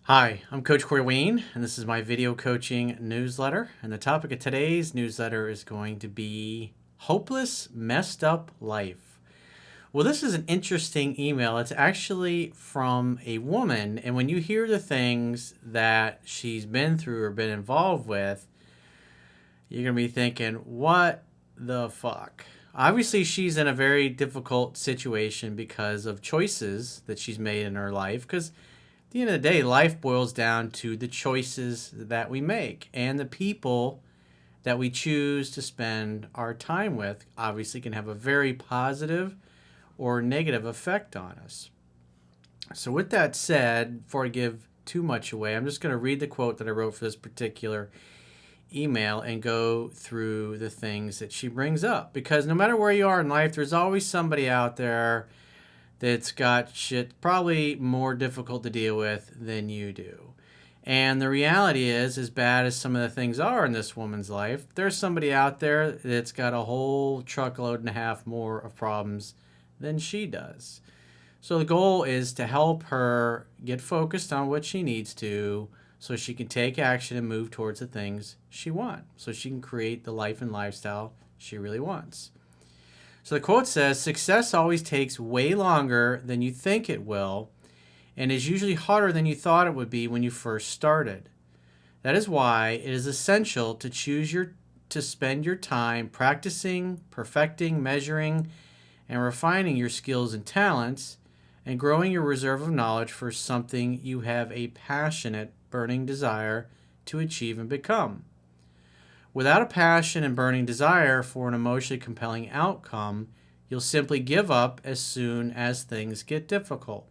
Hi, I'm Coach Corey Wayne, and this is my video coaching newsletter. And the topic of today's newsletter is going to be Hopeless, Messed Up Life. Well, this is an interesting email. It's actually from a woman, and when you hear the things that she's been through or been involved with, you're going to be thinking, what the fuck? Obviously, she's in a very difficult situation because of choices that she's made in her life, because at the end of the day, life boils down to the choices that we make, and the people that we choose to spend our time with obviously can have a very positive or negative effect on us. So with that said, before I give too much away, I'm just going to read the quote that I wrote for this particular email and go through the things that she brings up, because no matter where you are in life, there's always somebody out there that's got shit probably more difficult to deal with than you do. And the reality is, as bad as some of the things are in this woman's life, there's somebody out there that's got a whole truckload and a half more of problems than she does. So the goal is to help her get focused on what she needs to so she can take action and move towards the things she wants, so she can create the life and lifestyle she really wants. So the quote says, "Success always takes way longer than you think it will, and is usually harder than you thought it would be when you first started. That is why it is essential to to spend your time practicing, perfecting, measuring, and refining your skills and talents, and growing your reserve of knowledge for something you have a passionate, burning desire to achieve and become. Without a passion and burning desire for an emotionally compelling outcome, you'll simply give up as soon as things get difficult.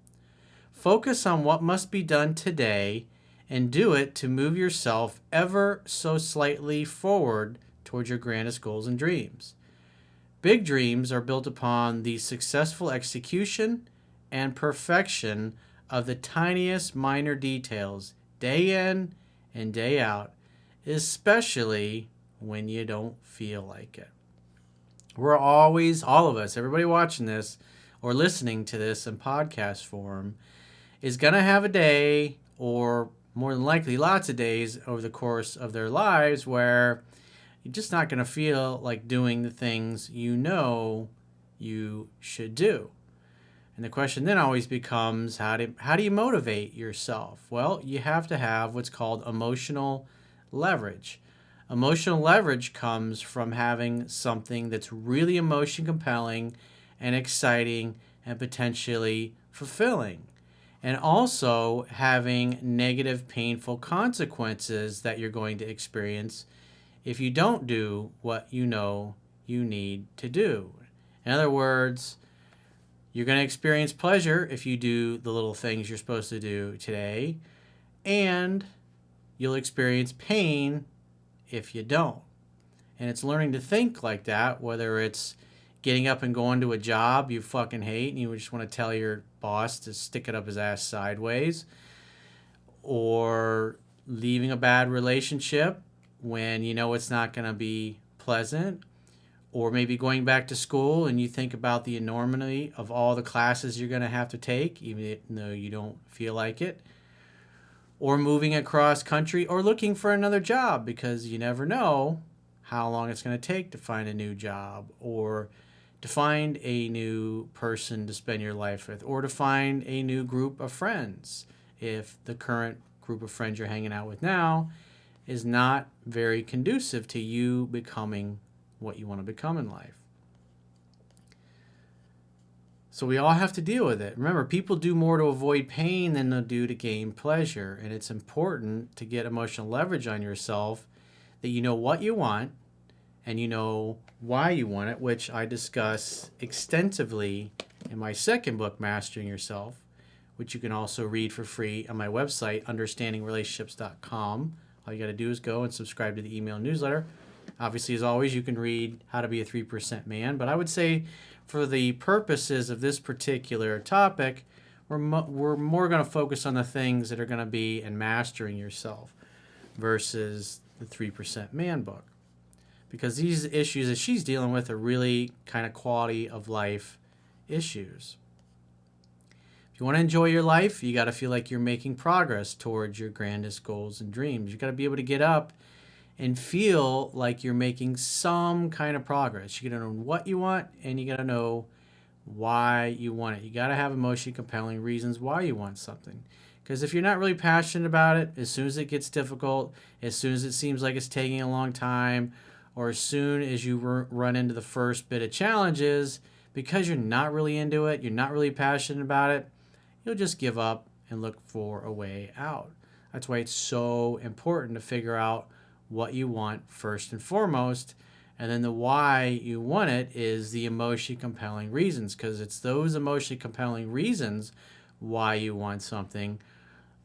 Focus on what must be done today and do it to move yourself ever so slightly forward towards your grandest goals and dreams. Big dreams are built upon the successful execution and perfection of the tiniest minor details, day in and day out, especially when you don't feel like it." We're always, all of us, everybody watching this or listening to this in podcast form, is going to have a day, or more than likely lots of days over the course of their lives, where you're just not going to feel like doing the things you know you should do. And the question then always becomes, how do you motivate yourself? Well, you have to have what's called emotional leverage. Emotional leverage comes from having something that's really emotion compelling and exciting and potentially fulfilling. And also having negative, painful consequences that you're going to experience if you don't do what you know you need to do. In other words, you're going to experience pleasure if you do the little things you're supposed to do today, and you'll experience pain if you don't. And it's learning to think like that, whether it's getting up and going to a job you fucking hate and you just want to tell your boss to stick it up his ass sideways, or leaving a bad relationship when you know it's not going to be pleasant, or maybe going back to school and you think about the enormity of all the classes you're going to have to take, even though you don't feel like it, or moving across country, or looking for another job because you never know how long it's going to take to find a new job, or to find a new person to spend your life with, or to find a new group of friends if the current group of friends you're hanging out with now is not very conducive to you becoming what you want to become in life. So we all have to deal with it. Remember, people do more to avoid pain than they do to gain pleasure. And it's important to get emotional leverage on yourself, that you know what you want and you know why you want it, which I discuss extensively in my second book, Mastering Yourself, which you can also read for free on my website, understandingrelationships.com. All you got to do is go and subscribe to the email newsletter. Obviously, as always, you can read How to Be a 3% Man, but I would say for the purposes of this particular topic, we're more going to focus on the things that are going to be in Mastering Yourself versus the 3% Man book, because these issues that she's dealing with are really kind of quality of life issues. If you want to enjoy your life, you got to feel like you're making progress towards your grandest goals and dreams. You got to be able to get up and feel like you're making some kind of progress. You got to know what you want, and you got to know why you want it. You got to have emotionally compelling reasons why you want something. Because if you're not really passionate about it, as soon as it gets difficult, as soon as it seems like it's taking a long time, or as soon as you run into the first bit of challenges, because you're not really into it, you're not really passionate about it, you'll just give up and look for a way out. That's why it's so important to figure out what you want first and foremost, and then the why you want it is the emotionally compelling reasons, because it's those emotionally compelling reasons why you want something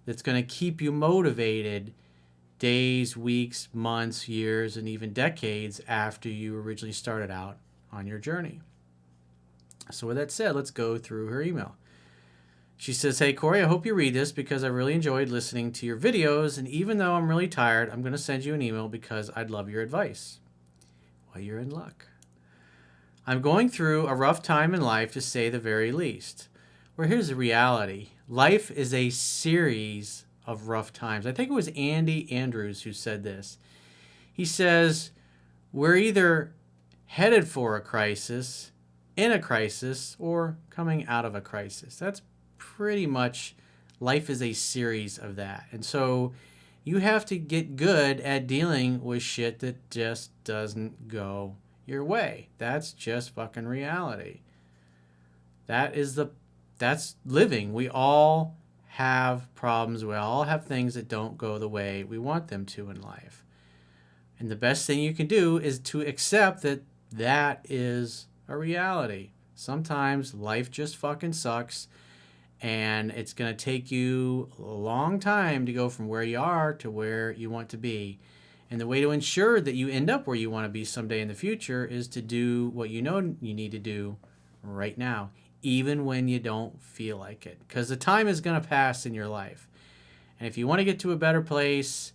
that's going to keep you motivated days, weeks, months, years, and even decades after you originally started out on your journey. So with that said, let's go through her email. She says, "Hey, Corey, I hope you read this because I really enjoyed listening to your videos, and even though I'm really tired, I'm going to send you an email because I'd love your advice." Well, you're in luck. "I'm going through a rough time in life, to say the very least. Well, here's the reality. Life is a series of rough times." I think it was Andy Andrews who said this. He says, "We're either headed for a crisis, in a crisis, or coming out of a crisis." That's pretty much, life is a series of that. And so you have to get good at dealing with shit that just doesn't go your way. That's just fucking reality. That's living. We all have problems. We all have things that don't go the way we want them to in life. And the best thing you can do is to accept that that is a reality. Sometimes life just fucking sucks, and it's going to take you a long time to go from where you are to where you want to be. And the way to ensure that you end up where you want to be someday in the future is to do what you know you need to do right now, even when you don't feel like it. Because the time is going to pass in your life. And if you want to get to a better place,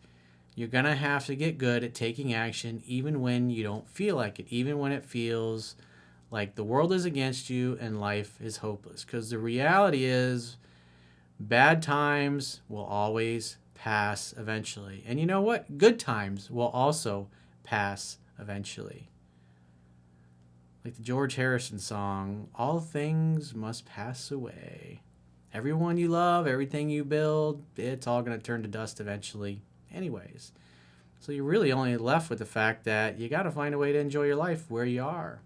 you're going to have to get good at taking action even when you don't feel like it, even when it feels like the world is against you and life is hopeless. Because the reality is, bad times will always pass eventually. And you know what? Good times will also pass eventually. Like the George Harrison song, "All things must pass away. Everyone you love, everything you build, it's all going to turn to dust eventually anyways." So you're really only left with the fact that you got to find a way to enjoy your life where you are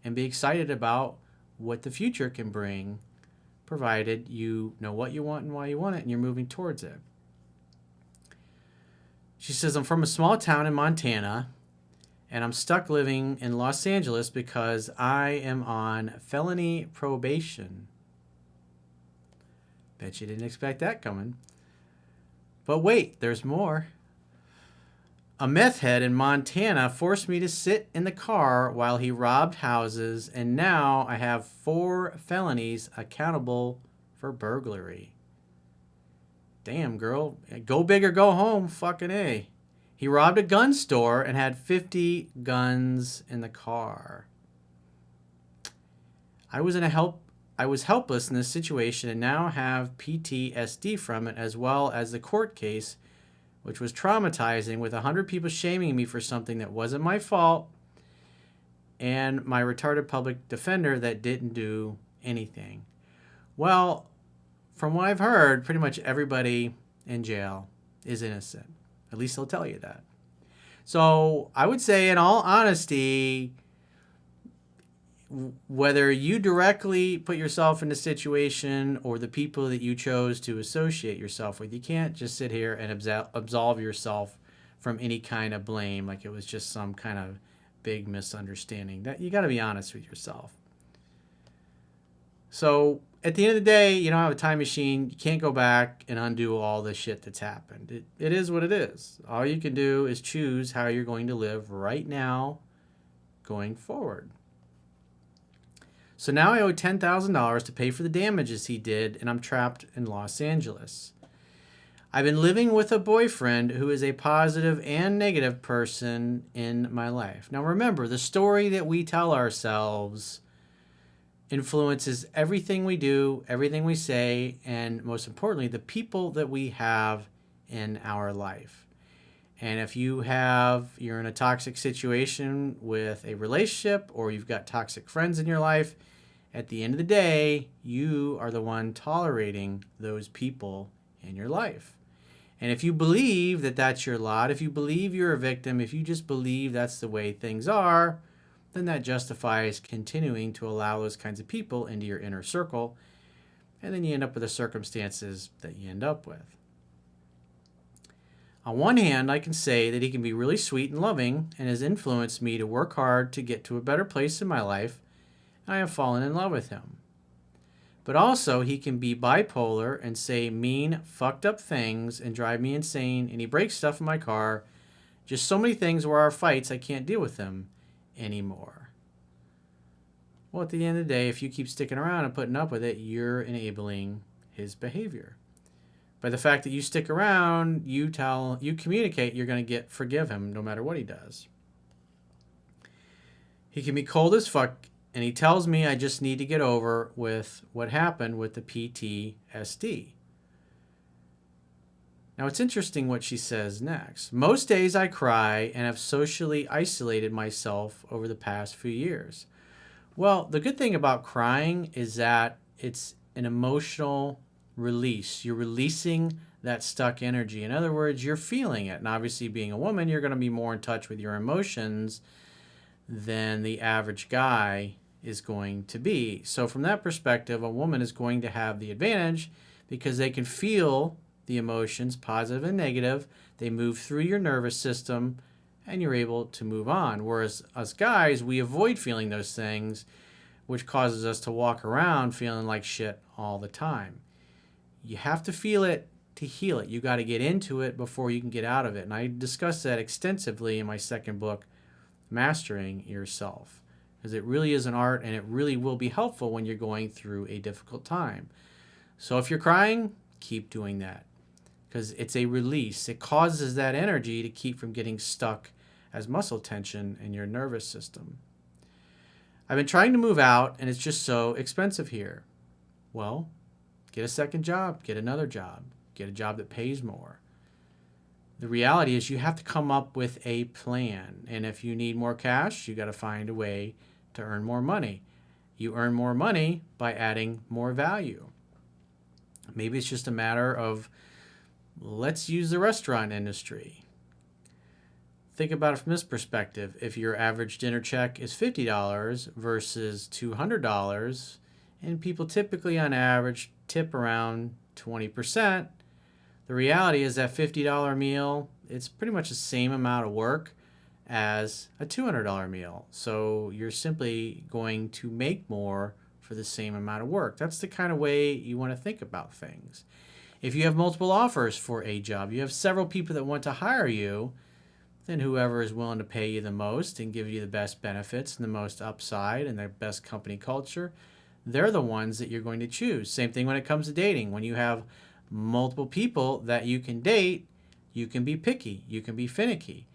and be excited about what the future can bring, provided you know what you want and why you want it and you're moving towards it. She says, "I'm from a small town in Montana, and I'm stuck living in Los Angeles because I am on felony probation." Bet you didn't expect that coming. But wait, there's more. "A meth head in Montana forced me to sit in the car while he robbed houses, and now I have 4 felonies accountable for burglary." Damn, girl. Go big or go home. Fucking A. He robbed a gun store and had 50 guns in the car. I was helpless in this situation and now have PTSD from it, as well as the court case, which was traumatizing, with 100 people shaming me for something that wasn't my fault, and my retarded public defender that didn't do anything. Well, from what I've heard, pretty much everybody in jail is innocent. At least they'll tell you that. So I would say, in all honesty, whether you directly put yourself in a situation or the people that you chose to associate yourself with, you can't just sit here and absolve yourself from any kind of blame like it was just some kind of big misunderstanding. That you got to be honest with yourself. So at the end of the day, you don't have a time machine. You can't go back and undo all the shit that's happened. It is what it is. All you can do is choose how you're going to live right now going forward. So now I owe $10,000 to pay for the damages he did, and I'm trapped in Los Angeles. I've been living with a boyfriend who is a positive and negative person in my life. Now remember, the story that we tell ourselves influences everything we do, everything we say, and most importantly, the people that we have in our life. And if you're in a toxic situation with a relationship, or you've got toxic friends in your life, at the end of the day, you are the one tolerating those people in your life. And if you believe that that's your lot, if you believe you're a victim, if you just believe that's the way things are, then that justifies continuing to allow those kinds of people into your inner circle. And then you end up with the circumstances that you end up with. On one hand, I can say that he can be really sweet and loving and has influenced me to work hard to get to a better place in my life, and I have fallen in love with him. But also, he can be bipolar and say mean, fucked up things and drive me insane, and he breaks stuff in my car. Just so many things where our fights, I can't deal with him anymore. Well, at the end of the day, if you keep sticking around and putting up with it, you're enabling his behavior. By the fact that you stick around, you communicate, you're going to forgive him no matter what he does. He can be cold as fuck, and he tells me I just need to get over with what happened with the PTSD. Now, it's interesting what she says next. Most days I cry and have socially isolated myself over the past few years. Well, the good thing about crying is that it's an emotional release. You're releasing that stuck energy. In other words, you're feeling it. And obviously, being a woman, you're going to be more in touch with your emotions than the average guy is going to be. So from that perspective, a woman is going to have the advantage because they can feel the emotions, positive and negative. They move through your nervous system and you're able to move on. Whereas us guys, we avoid feeling those things, which causes us to walk around feeling like shit all the time. You have to feel it to heal it. You got to get into it before you can get out of it. And I discussed that extensively in my second book, Mastering Yourself, because it really is an art and it really will be helpful when you're going through a difficult time. So if you're crying, keep doing that because it's a release. It causes that energy to keep from getting stuck as muscle tension in your nervous system. I've been trying to move out and it's just so expensive here. Well, get a second job, get another job, get a job that pays more. The reality is you have to come up with a plan. And if you need more cash, you got to find a way to earn more money. You earn more money by adding more value. Maybe it's just a matter of, let's use the restaurant industry. Think about it from this perspective. If your average dinner check is $50 versus $200, and people typically on average tip around 20%, the reality is that $50 meal, it's pretty much the same amount of work as a $200 meal. So you're simply going to make more for the same amount of work. That's the kind of way you want to think about things. If you have multiple offers for a job, you have several people that want to hire you, then whoever is willing to pay you the most and give you the best benefits and the most upside and the best company culture, they're the ones that you're going to choose. Same thing when it comes to dating. When you have multiple people that you can date, you can be picky, you can be finicky.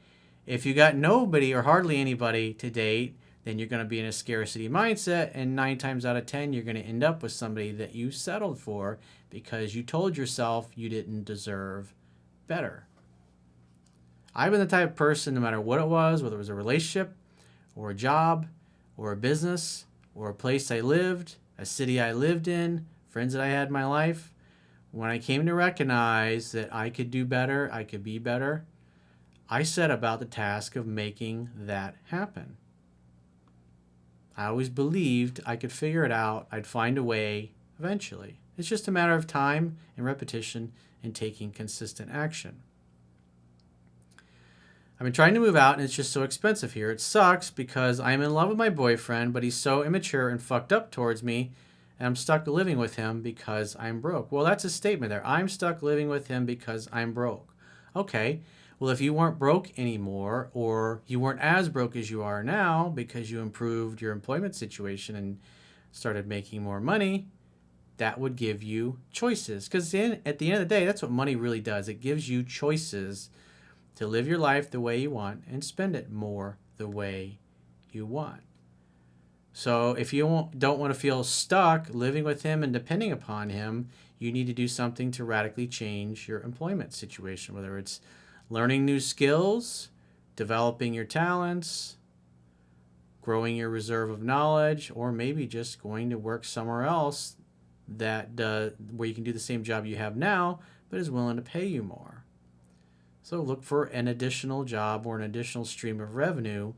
If you got nobody or hardly anybody to date, then you're going to be in a scarcity mindset, and 9 times out of 10, you're going to end up with somebody that you settled for because you told yourself you didn't deserve better. I've been the type of person, no matter what it was, whether it was a relationship or a job or a business or a place I lived, a city I lived in, friends that I had in my life, when I came to recognize that I could do better, I could be better, I set about the task of making that happen. I always believed I could figure it out. I'd find a way eventually. It's just a matter of time and repetition and taking consistent action. I've been trying to move out and it's just so expensive here. It sucks because I'm in love with my boyfriend, but he's so immature and fucked up towards me, and I'm stuck living with him because I'm broke. Well, that's a statement there. I'm stuck living with him because I'm broke. Okay. Well, if you weren't broke anymore, or you weren't as broke as you are now because you improved your employment situation and started making more money, that would give you choices. Because at the end of the day, that's what money really does. It gives you choices to live your life the way you want and spend it more the way you want. So if you don't want to feel stuck living with him and depending upon him, you need to do something to radically change your employment situation, whether it's learning new skills, developing your talents, growing your reserve of knowledge, or maybe just going to work somewhere else that where you can do the same job you have now, but is willing to pay you more. So look for an additional job or an additional stream of revenue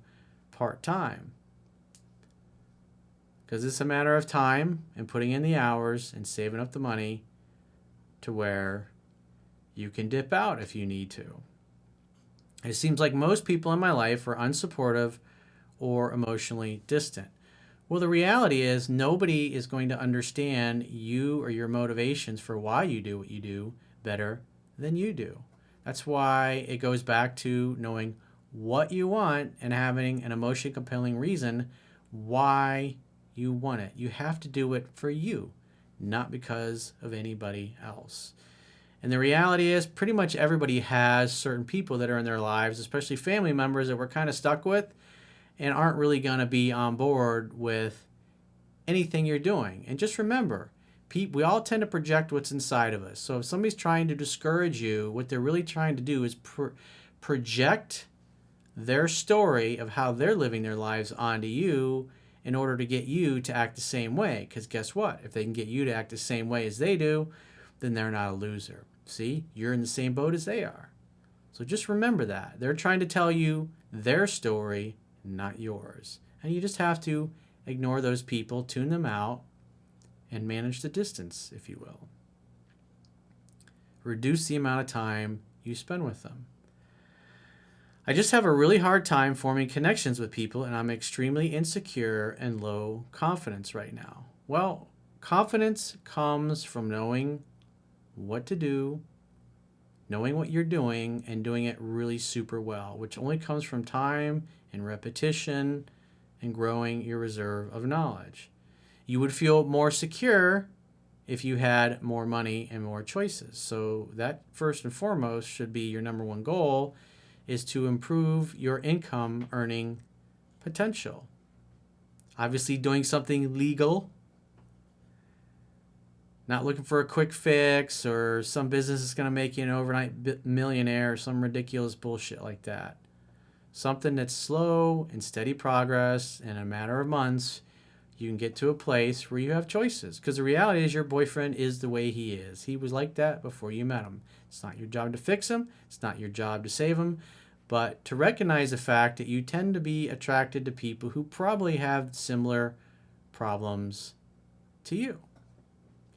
part-time. Because it's a matter of time and putting in the hours and saving up the money to where you can dip out if you need to. It seems like most people in my life are unsupportive or emotionally distant. Well, the reality is nobody is going to understand you or your motivations for why you do what you do better than you do. That's why it goes back to knowing what you want and having an emotionally compelling reason why you want it. You have to do it for you, not because of anybody else. And the reality is pretty much everybody has certain people that are in their lives, especially family members that we're kind of stuck with and aren't really going to be on board with anything you're doing. And just remember, we all tend to project what's inside of us. So if somebody's trying to discourage you, what they're really trying to do is project their story of how they're living their lives onto you in order to get you to act the same way. Because guess what? If they can get you to act the same way as they do, then they're not a loser. See, you're in the same boat as they are. So just remember that. They're trying to tell you their story, not yours. And you just have to ignore those people, tune them out, and manage the distance, if you will. Reduce the amount of time you spend with them. I just have a really hard time forming connections with people, and I'm extremely insecure and low confidence right now. Well, confidence comes from knowing what to do, knowing what you're doing, and doing it really super well, which only comes from time and repetition and growing your reserve of knowledge. You would feel more secure if you had more money and more choices. So that first and foremost should be your number one goal, is to improve your income earning potential. Obviously doing something legal, not looking for a quick fix or some business that's going to make you an overnight millionaire or some ridiculous bullshit like that. Something that's slow and steady progress, in a matter of months, you can get to a place where you have choices. Because the reality is your boyfriend is the way he is. He was like that before you met him. It's not your job to fix him. It's not your job to save him. But to recognize the fact that you tend to be attracted to people who probably have similar problems to you.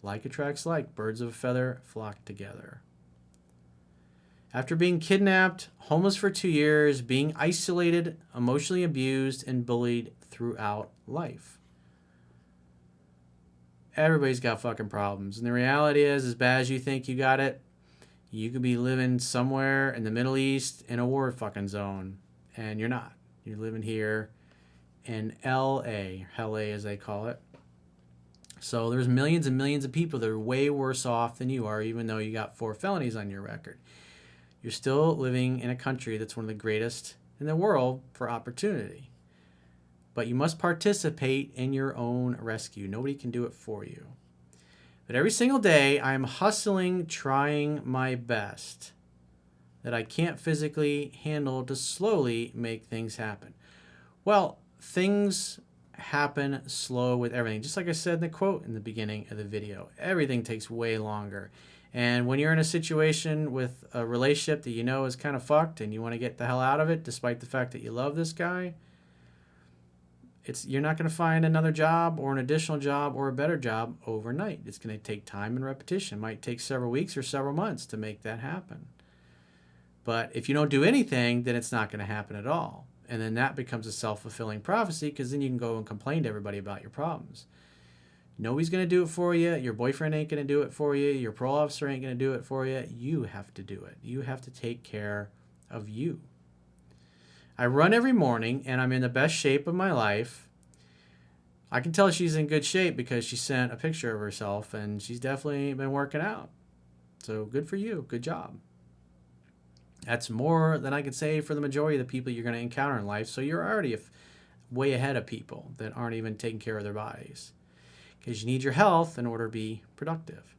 Like attracts like. Birds of a feather flock together. After being kidnapped, homeless for 2 years, being isolated, emotionally abused, and bullied throughout life. Everybody's got fucking problems. And the reality is, as bad as you think you got it, you could be living somewhere in the Middle East in a war fucking zone. And you're not. You're living here in L.A., as they call it. So there's millions and millions of people that are way worse off than you are, even though you got 4 felonies on your record. You're still living in a country that's one of the greatest in the world for opportunity. But you must participate in your own rescue. Nobody can do it for you. But every single day, I'm hustling, trying my best that I can't physically handle to slowly make things happen. Well, things happen slow with everything. Just like I said in the quote in the beginning of the video, everything takes way longer. And when you're in a situation with a relationship that you know is kind of fucked and you want to get the hell out of it, despite the fact that you love this guy, you're not going to find another job or an additional job or a better job overnight. It's going to take time and repetition. It might take several weeks or several months to make that happen. But if you don't do anything, then it's not going to happen at all. And then that becomes a self-fulfilling prophecy, because then you can go and complain to everybody about your problems. Nobody's going to do it for you. Your boyfriend ain't going to do it for you. Your parole officer ain't going to do it for you. You have to do it. You have to take care of you. I run every morning, and I'm in the best shape of my life. I can tell she's in good shape because she sent a picture of herself, and she's definitely been working out. So good for you. Good job. That's more than I can say for the majority of the people you're going to encounter in life. So you're already way ahead of people that aren't even taking care of their bodies, because you need your health in order to be productive.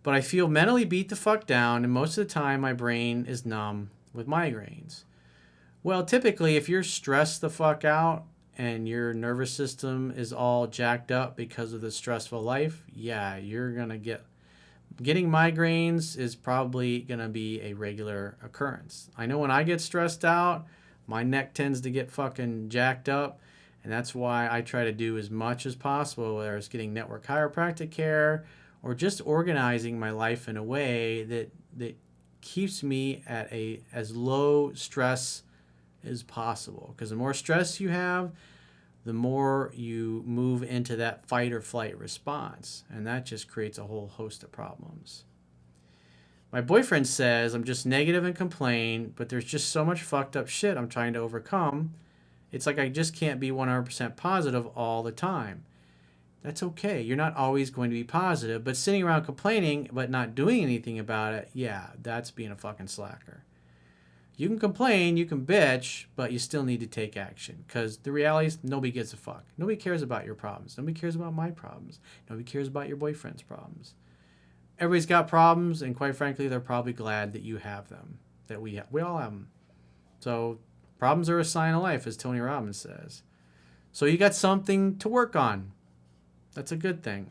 But I feel mentally beat the fuck down, and most of the time my brain is numb with migraines. Well, typically, if you're stressed the fuck out and your nervous system is all jacked up because of the stressful life, yeah, you're going to getting migraines is probably going to be a regular occurrence. I know when I get stressed out, my neck tends to get fucking jacked up, and that's why I try to do as much as possible, whether it's getting network chiropractic care or just organizing my life in a way that keeps me at a as low stress as possible. Because the more stress you have, the more you move into that fight or flight response. And that just creates a whole host of problems. My boyfriend says I'm just negative and complain, but there's just so much fucked up shit I'm trying to overcome. It's like I just can't be 100% positive all the time. That's okay. You're not always going to be positive, but sitting around complaining but not doing anything about it, yeah, that's being a fucking slacker. You can complain, you can bitch, but you still need to take action, because the reality is nobody gives a fuck. Nobody cares about your problems. Nobody cares about my problems. Nobody cares about your boyfriend's problems. Everybody's got problems, and quite frankly, they're probably glad that you have them, that we all have them. So problems are a sign of life, as Tony Robbins says. So you got something to work on. That's a good thing.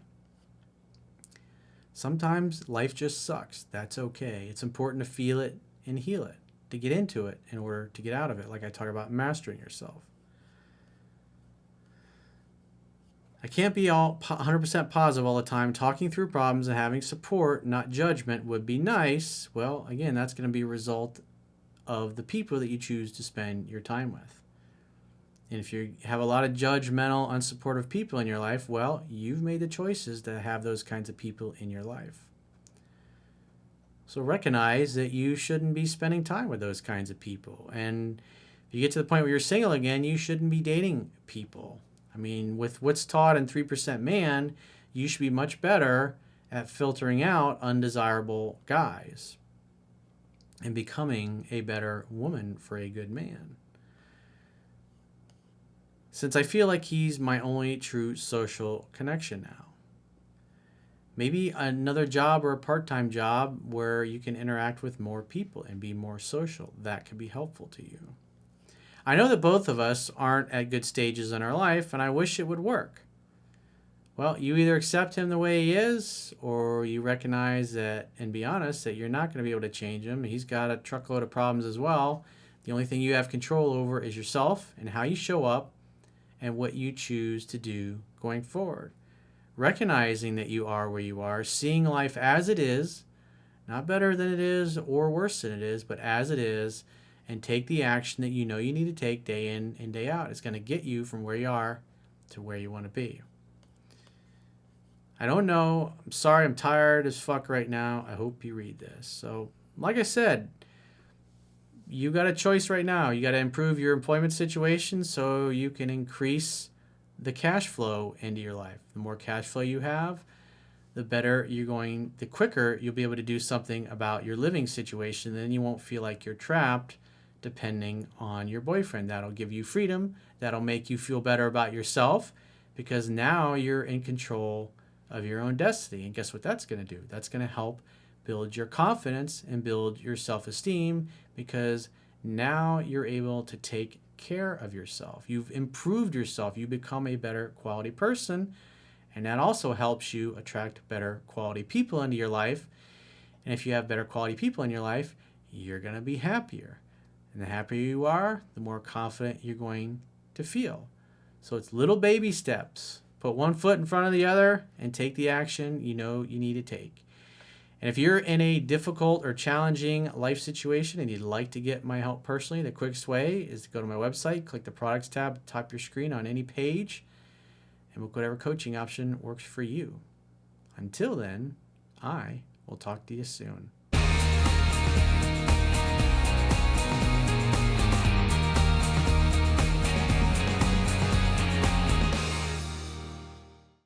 Sometimes life just sucks. That's okay. It's important to feel it and heal it, to get into it in order to get out of it, like I talk about mastering yourself. I can't be all 100% positive all the time. Talking through problems and having support, not judgment, would be nice. Well, again, that's going to be a result of the people that you choose to spend your time with. And if you have a lot of judgmental, unsupportive people in your life, well, you've made the choices to have those kinds of people in your life. So recognize that you shouldn't be spending time with those kinds of people. And if you get to the point where you're single again, you shouldn't be dating people. I mean, with what's taught in 3% Man, you should be much better at filtering out undesirable guys and becoming a better woman for a good man. Since I feel like he's my only true social connection now. Maybe another job or a part-time job where you can interact with more people and be more social. That could be helpful to you. I know that both of us aren't at good stages in our life, and I wish it would work. Well, you either accept him the way he is, or you recognize that, and be honest, that you're not going to be able to change him. He's got a truckload of problems as well. The only thing you have control over is yourself and how you show up and what you choose to do going forward. Recognizing that you are where you are, seeing life as it is, not better than it is or worse than it is, but as it is, and take the action that you know you need to take day in and day out. It's going to get you from where you are to where you want to be. I don't know. I'm sorry. I'm tired as fuck right now. I hope you read this. So, like I said, you got a choice right now. You got to improve your employment situation so you can increase the cash flow into your life. The more cash flow you have, the quicker you'll be able to do something about your living situation. Then you won't feel like you're trapped depending on your boyfriend. That'll give you freedom. That'll make you feel better about yourself, because now you're in control of your own destiny. And guess what that's going to do? That's going to help build your confidence and build your self-esteem, because now you're able to take care of yourself. You've improved yourself. You become a better quality person, and that also helps you attract better quality people into your life. And if you have better quality people in your life, you're going to be happier. And the happier you are, the more confident you're going to feel. So it's little baby steps. Put one foot in front of the other and take the action you know you need to take. And if you're in a difficult or challenging life situation and you'd like to get my help personally, the quickest way is to go to my website, click the products tab at the top of your screen on any page, and book whatever coaching option works for you. Until then, I will talk to you soon.